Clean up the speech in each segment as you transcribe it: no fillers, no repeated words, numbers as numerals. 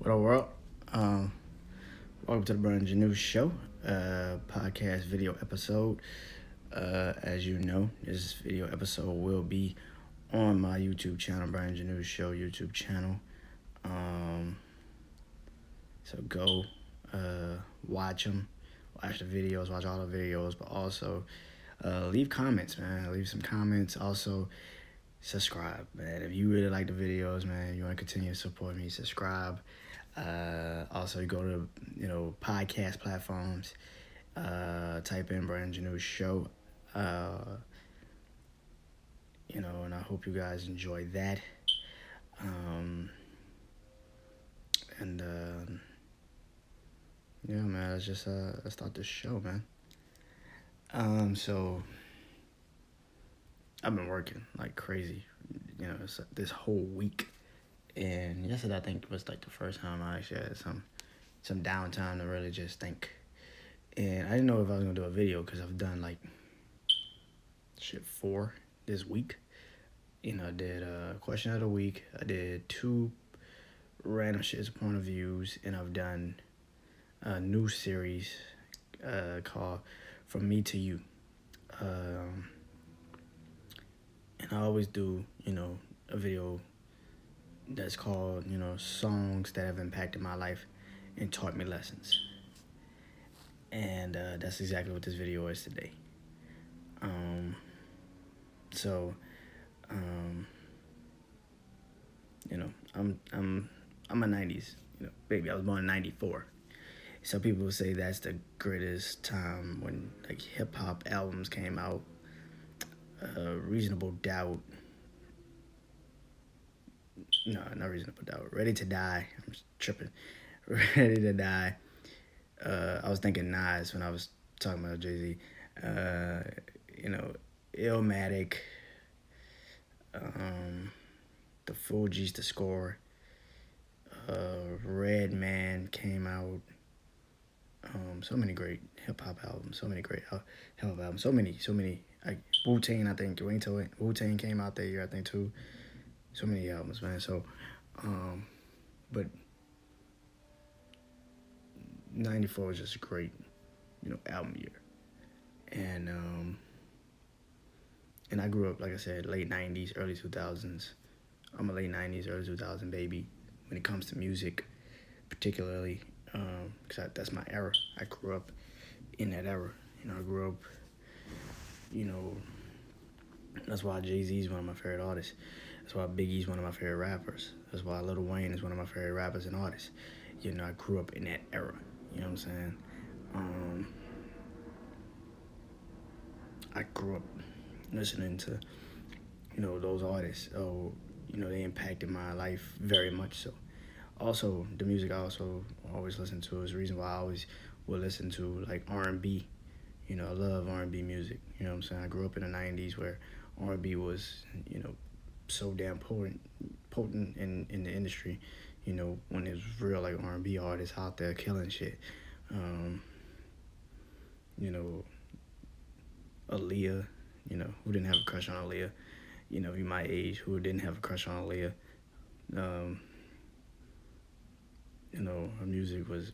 What up, world? Um, Welcome to the Brian Janu Show, podcast video episode. As you know, this video episode will be on my YouTube channel, Brian Janu Show YouTube channel. So go watch them, watch the videos, watch all the videos, but also leave comments, man. Leave some comments. Also, subscribe, man. If you really like the videos, man, you want to continue to support me, subscribe. Also, you go to podcast platforms. Type in Brandon Janu's show. And I hope you guys enjoy that. Yeah, man. Let's start this show, man. So I've been working like crazy, this whole week. And yesterday, I think, was like the first time I actually had some downtime to really just think. And I didn't know if I was gonna do a video because I've done like 4 this week. I did a question of the week. I did 2 random shit's point of views, and I've done a new series called From Me to You. And I always do, a video that's called, songs that have impacted my life and taught me lessons. And that's exactly what this video is today. I'm a 90s, baby. I was born in 94. Some people say that's the greatest time when like hip hop albums came out. Reasonable Doubt. No, not Reasonable Doubt. Ready to Die. I'm tripping. Ready to Die. I was thinking Nas when I was talking about Jay-Z. Illmatic. The Fugees, The Score. Red Man came out. So many great hip hop albums. So many great hip hop albums. So many. Like Wu-Tang, I think. Wu-Tang came out that year, I think, too. So many albums, man. So, but 94 was just a great, album year. And I grew up, like I said, late 90s, early 2000s. I'm a late 90s, early 2000 baby when it comes to music, particularly, because that's my era. I grew up in that era. I grew up, that's why Jay-Z is one of my favorite artists. That's why Biggie's one of my favorite rappers. That's why Lil Wayne is one of my favorite rappers and artists. I grew up in that era. You know what I'm saying? I grew up listening to, those artists. Oh, they impacted my life very much so. Also, the music I also always listen to is the reason why I always will listen to like R&B. I love R&B music. You know what I'm saying? I grew up in the 90s where R&B was, so damn potent in the industry, when there's real like R&B artists out there killing shit. Aaliyah, who didn't have a crush on Aaliyah? You my age, who didn't have a crush on Aaliyah? Her music was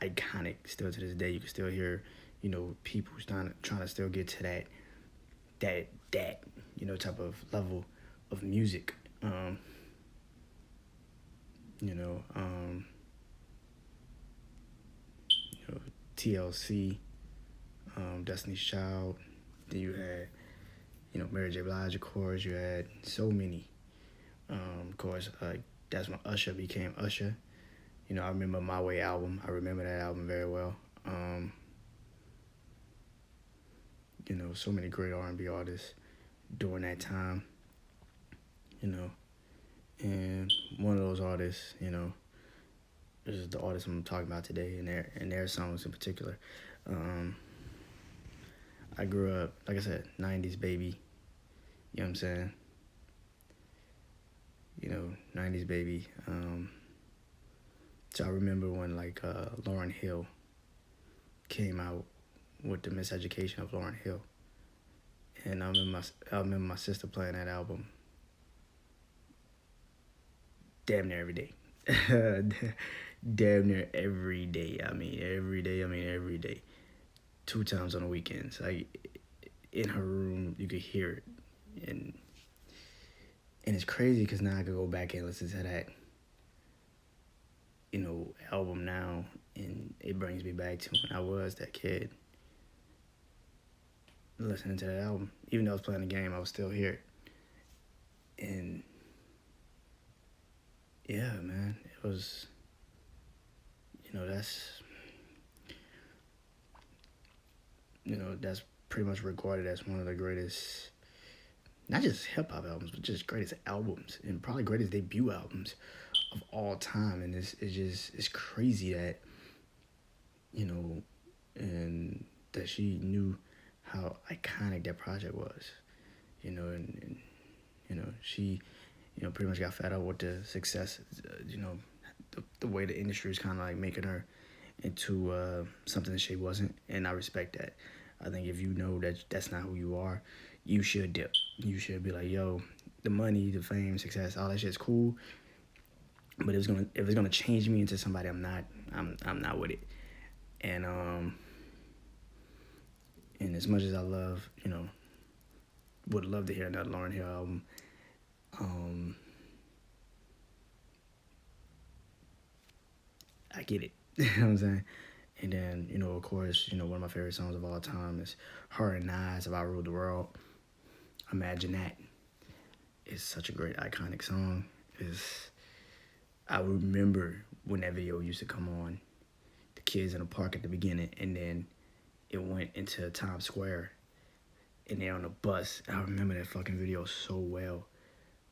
iconic. Still to this day, you can still hear, people trying to still get to that type of level of music. TLC, Destiny's Child. Then you had, Mary J. Blige, of course. You had so many. Of course, that's when Usher became Usher. I remember My Way album. I remember that album very well. So many great R&B artists during that time. And one of those artists, this is the artist I'm talking about today, and their songs in particular. I grew up, like I said, 90s baby. You know what I'm saying? 90s baby. So I remember when like Lauryn Hill came out with the Miseducation of Lauryn Hill. And I remember my sister playing that album damn near every day. Damn near every day. I mean, every day. I mean, every day. 2 times on the weekends. Like in her room, you could hear it, and it's crazy because now I could go back and listen to that, album now, and it brings me back to when I was that kid listening to that album. Even though I was playing the game, I was still here. And yeah, man, it was, that's, that's pretty much regarded as one of the greatest, not just hip hop albums, but just greatest albums and probably greatest debut albums of all time. And it's crazy that, and that she knew how iconic that project was, and she, pretty much got fed up with the success, the way the industry is kind of like making her into something that she wasn't, and I respect that. I think if you know that that's not who you are, you should dip. You should be like, yo, the money, the fame, success, all that shit's cool, but if it's gonna change me into somebody I'm not with it. And as much as I love, would love to hear another Lauryn Hill album. I get it. You know what I'm saying? And then, of course, one of my favorite songs of all time is Her and Nas, If I Ruled the World. Imagine that. It's such a great, iconic song. I remember when that video used to come on, the kids in the park at the beginning, and then it went into Times Square, and they're on the bus. I remember that fucking video so well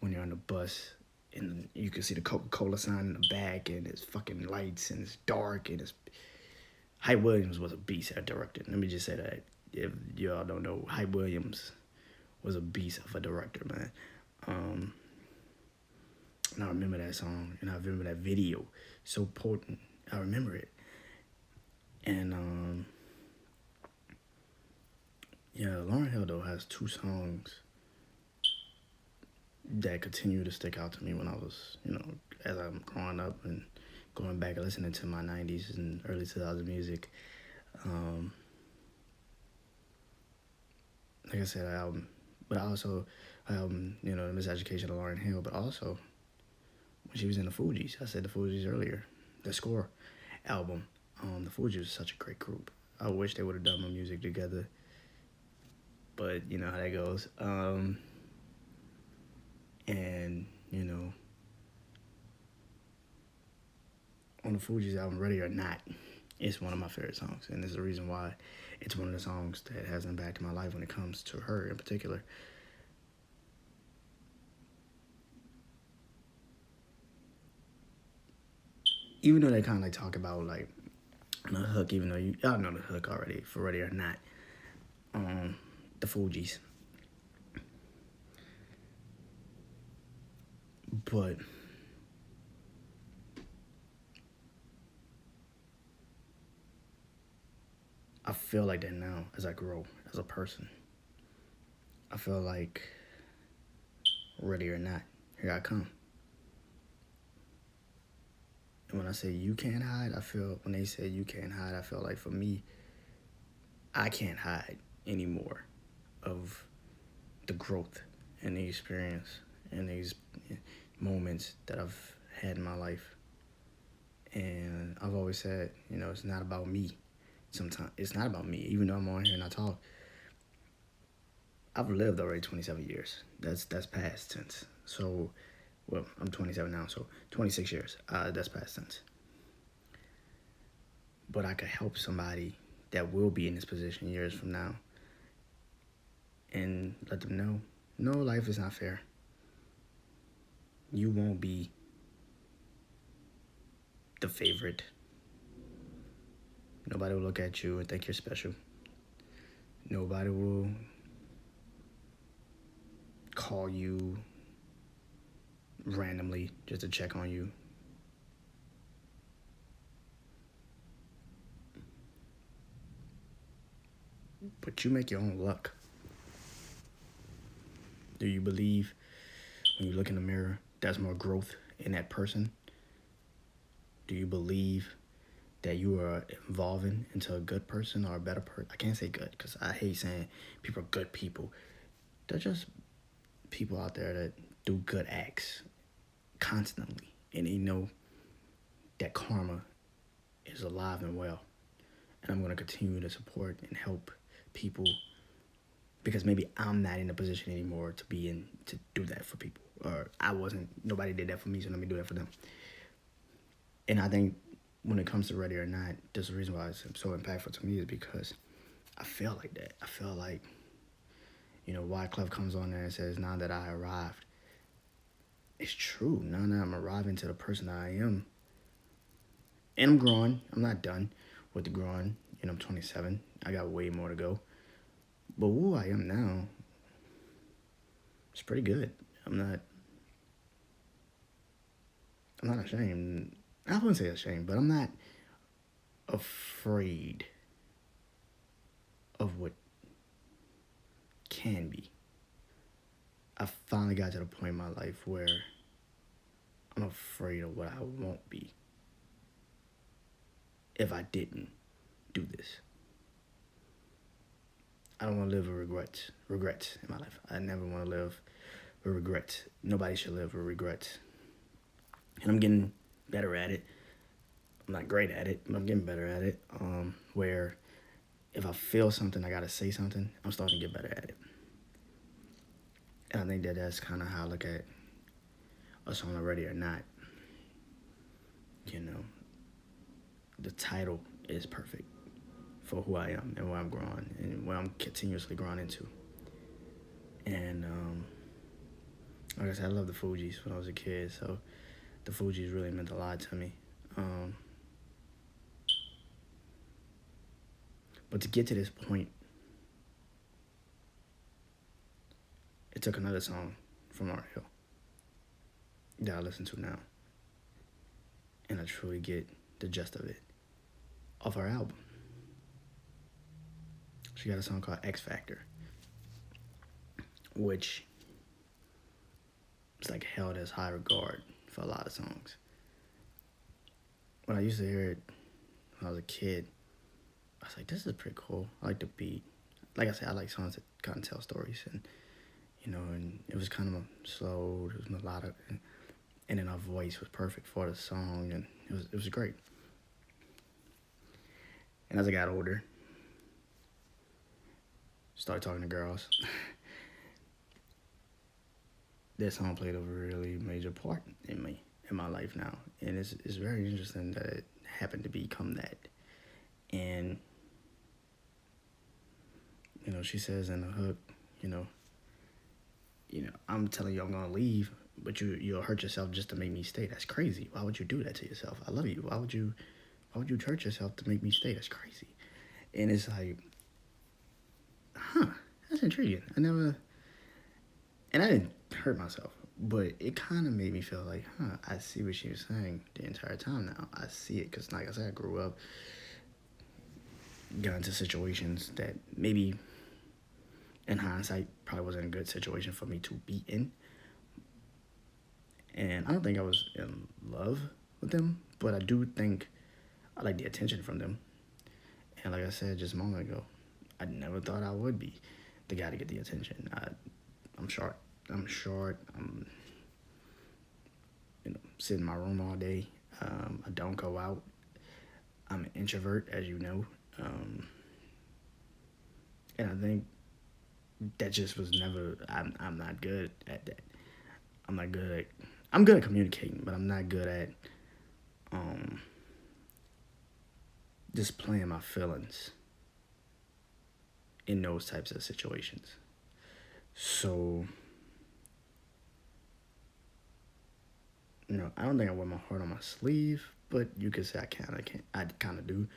when they're on the bus, and you can see the Coca-Cola sign in the back, and it's fucking lights, and it's dark, and it's... Hype Williams was a beast at directing. Let me just say that. If y'all don't know, Hype Williams was a beast of a director, man. And I remember that song, and I remember that video. So potent. I remember it. And, yeah, Lauryn Hill, though, has 2 songs that continue to stick out to me when I was, as I'm growing up and going back and listening to my 90s and early 2000s music. Like I said, album, but also, the Miseducation of Lauryn Hill, but also when she was in the Fugees. I said the Fugees earlier. The Score album. The Fugees was such a great group. I wish they would have done more music together, but you know how that goes. And, on the Fugees album, Ready or Not, it's one of my favorite songs. And there's a reason why it's one of the songs that has impacted my life when it comes to her in particular. Even though they kind of like talk about like the hook, even though y'all know the hook already for Ready or Not, the Fugees. But I feel like that now as I grow as a person. I feel like Ready or Not, here I come. And when I say you can't hide, when they say you can't hide, I feel like for me, I can't hide anymore of the growth and the experience and these moments that I've had in my life. And I've always said, it's not about me. Sometimes it's not about me, even though I'm on here and I talk. I've lived already 27 years. That's past tense. So, well, I'm 27 now, so 26 years. That's past tense. But I could help somebody that will be in this position years from now and let them know, no, life is not fair. You won't be the favorite. Nobody will look at you and think you're special. Nobody will call you randomly just to check on you. But you make your own luck. Do you believe when you look in the mirror there's more growth in that person Do you believe that you are evolving into a good person or a better person? I can't say good because I hate saying people are good people. They're just people out there that do good acts constantly, and they know that karma is alive and well. And I'm going to continue to support and help people because maybe I'm not in a position anymore to be in to do that for people, or I wasn't. Nobody did that for me, so let me do that for them. And I think when it comes to Ready or Not, there's a reason why it's so impactful to me is because I feel like that. I feel like, Wyclef comes on there and says, now that I arrived, it's true. Now that I'm arriving to the person that I am, and I'm growing. I'm not done with the growing. I'm 27. I got way more to go. But who I am now, it's pretty good. I'm not ashamed. I wouldn't say ashamed, but I'm not afraid of what can be. I finally got to the point in my life where I'm afraid of what I won't be if I didn't do this. I don't want to live with regrets in my life. I never want to live with regrets. Nobody should live with regrets. And I'm getting better at it. I'm not great at it, but I'm getting better at it. Where if I feel something, I got to say something. I'm starting to get better at it. And I think that that's kind of how I look at a song Ready or Not. The title is perfect for who I am and where I'm growing and where I'm continuously growing into. And like I said, I love the Fugees when I was a kid, so the Fugees really meant a lot to me. But to get to this point, it took another song from Art Hill that I listen to now. And I truly get the gist of it off her album. She got a song called X Factor, which is like held as high regard for a lot of songs. When I used to hear it when I was a kid, I was like, this is pretty cool. I like the beat. Like I said, I like songs that kind of tell stories. And, and it was kind of slow. It was melodic. And then our voice was perfect for the song. And it was great. And as I got older, started talking to girls, this song played a really major part in my life now. And it's very interesting that it happened to become that. And, she says in the hook, I'm telling you I'm going to leave, but you'll hurt yourself just to make me stay. That's crazy. Why would you do that to yourself? I love you. Why would you hurt yourself to make me stay? That's crazy. And it's like, that's intriguing. And I didn't hurt myself, but it kind of made me feel like, I see what she was saying the entire time now. I see it because, like I said, I grew up, got into situations that maybe in hindsight probably wasn't a good situation for me to be in. And I don't think I was in love with them, but I do think I like the attention from them. And like I said just a moment ago, I never thought I would be the guy to get the attention. I'm short. I'm sit in my room all day. I don't go out. I'm an introvert, as you know. And I think that just was never, I'm not good at that. I'm good at communicating, but I'm not good at displaying my feelings in those types of situations. So, I don't think I wear my heart on my sleeve, but you could say I kind of do.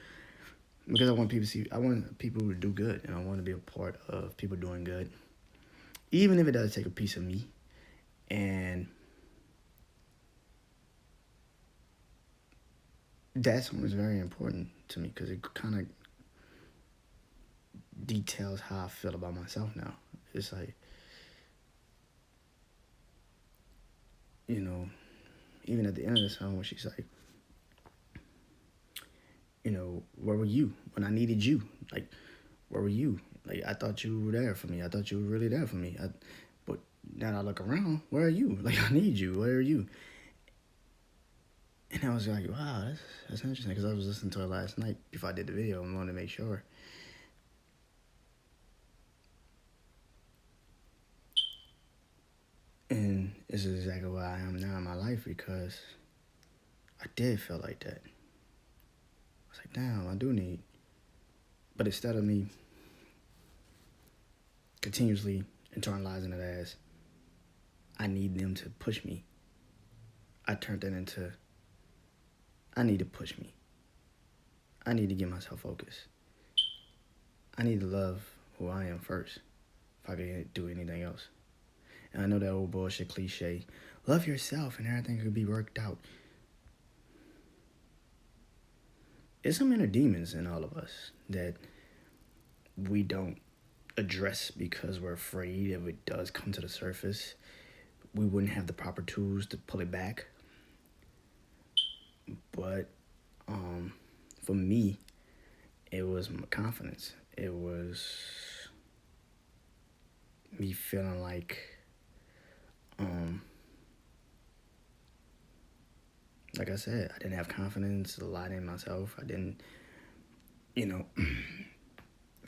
Because I want people to do good, and I want to be a part of people doing good, even if it does take a piece of me. And that song is very important to me because it kind of details how I feel about myself now. It's like, even at the end of the song when she's like, where were you when I needed you? Like, where were you? Like, I thought you were there for me. I thought you were really there for me. But now that I look around, where are you? Like, I need you. Where are you? And I was like, wow, that's interesting, because I was listening to it last night before I did the video and wanted to make sure. And this is exactly where I am now in my life, because I did feel like that. I was like, damn, I do need. But instead of me continuously internalizing it as I need them to push me, I turned that into I need to push me. I need to get myself focused. I need to love who I am first if I can do anything else. And I know that old bullshit cliche, love yourself and everything could be worked out. There's some inner demons in all of us that we don't address because we're afraid if it does come to the surface, we wouldn't have the proper tools to pull it back. But for me, it was my confidence. It was me feeling like I said, I didn't have confidence a lot in myself. I didn't,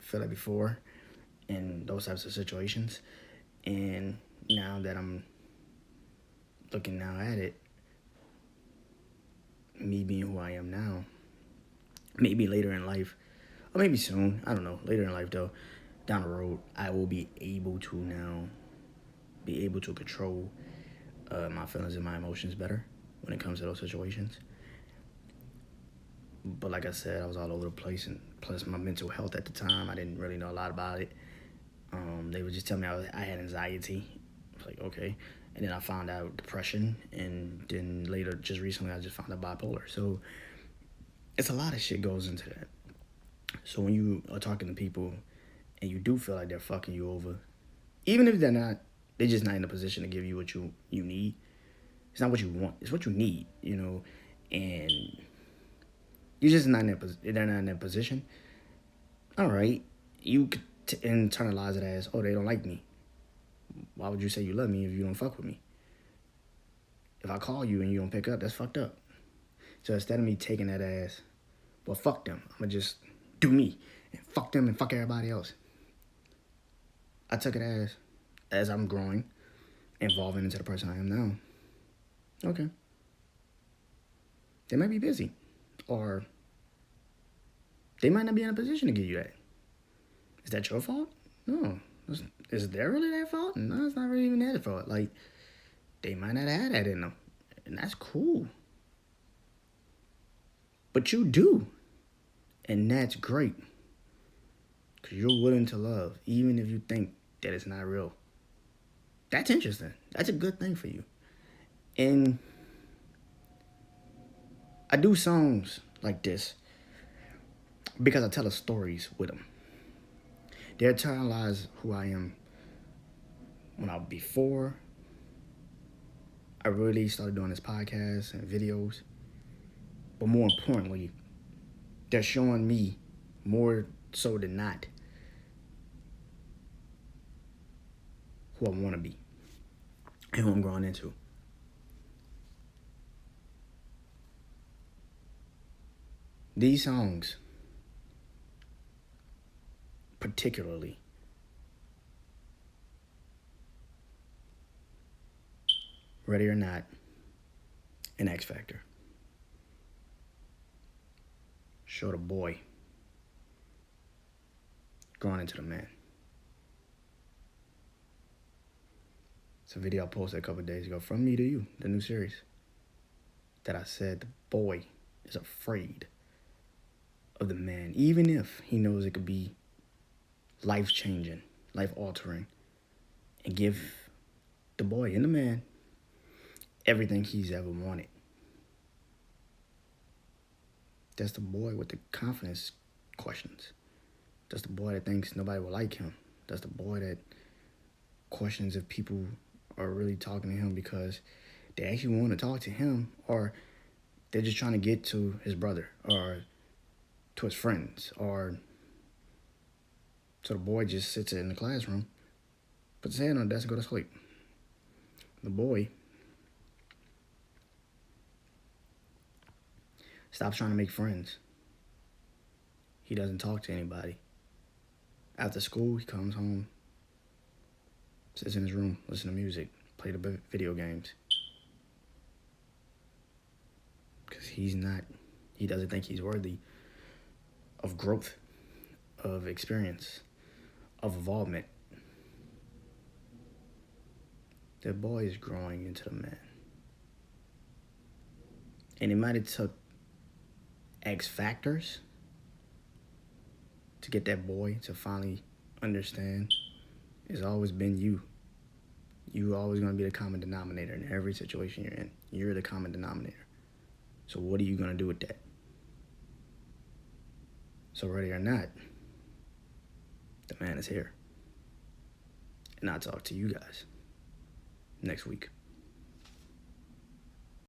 feel it before in those types of situations. And now that I'm looking now at it, me being who I am now, maybe later in life, or maybe soon, I don't know, later in life though, down the road, I will be able to control my feelings and my emotions better when it comes to those situations. But like I said, I was all over the place, and plus my mental health at the time, I didn't really know a lot about it. They would just tell me I had anxiety. I was like, okay. And then I found out depression, and then later, just recently, I just found out bipolar. So it's a lot of shit goes into that. So when you are talking to people and you do feel like they're fucking you over, even if they're just not in a position to give you what you need. It's not what you want. It's what you need, and you're just not in that. They're not in that position. All right, you could internalize it as, oh, they don't like me. Why would you say you love me if you don't fuck with me? If I call you and you don't pick up, that's fucked up. So instead of me taking that as, well, fuck them, I'm gonna just do me and fuck them and fuck everybody else. I took it as I'm growing, evolving into the person I am now. Okay. They might be busy, or they might not be in a position to give you that. Is that your fault? No. Is there really their fault? No, it's not really even their fault. Like, they might not have that in them, and that's cool. But you do, and that's great, because you're willing to love, even if you think that it's not real. That's interesting. That's a good thing for you. And I do songs like this because I tell stories with them. They internalize who I am before I really started doing this podcast and videos. But more importantly, they're showing me more so than not who I want to be and who I'm growing into. These songs, particularly, Ready or Not, and X Factor, show the boy growing into the man. It's a video I posted a couple of days ago, From Me to You, the new series, that I said the boy is afraid of the man, even if he knows it could be life-changing, life-altering, and give the boy and the man everything he's ever wanted. That's the boy with the confidence questions. That's the boy that thinks nobody will like him. That's the boy that questions if people are really talking to him because they actually want to talk to him, or they're just trying to get to his brother, or to his friends. Or so the boy just sits in the classroom, puts his hand on the desk and go to sleep. The boy stops trying to make friends. He doesn't talk to anybody. After school, he comes home, sits in his room, listen to music, play the video games. Because he doesn't think he's worthy of growth, of experience, of involvement. The boy is growing into the man. And it might have took X factors to get that boy to finally understand. It's always been you. You're always going to be the common denominator in every situation you're in. You're the common denominator. So what are you going to do with that? So ready or not, the man is here. And I'll talk to you guys next week.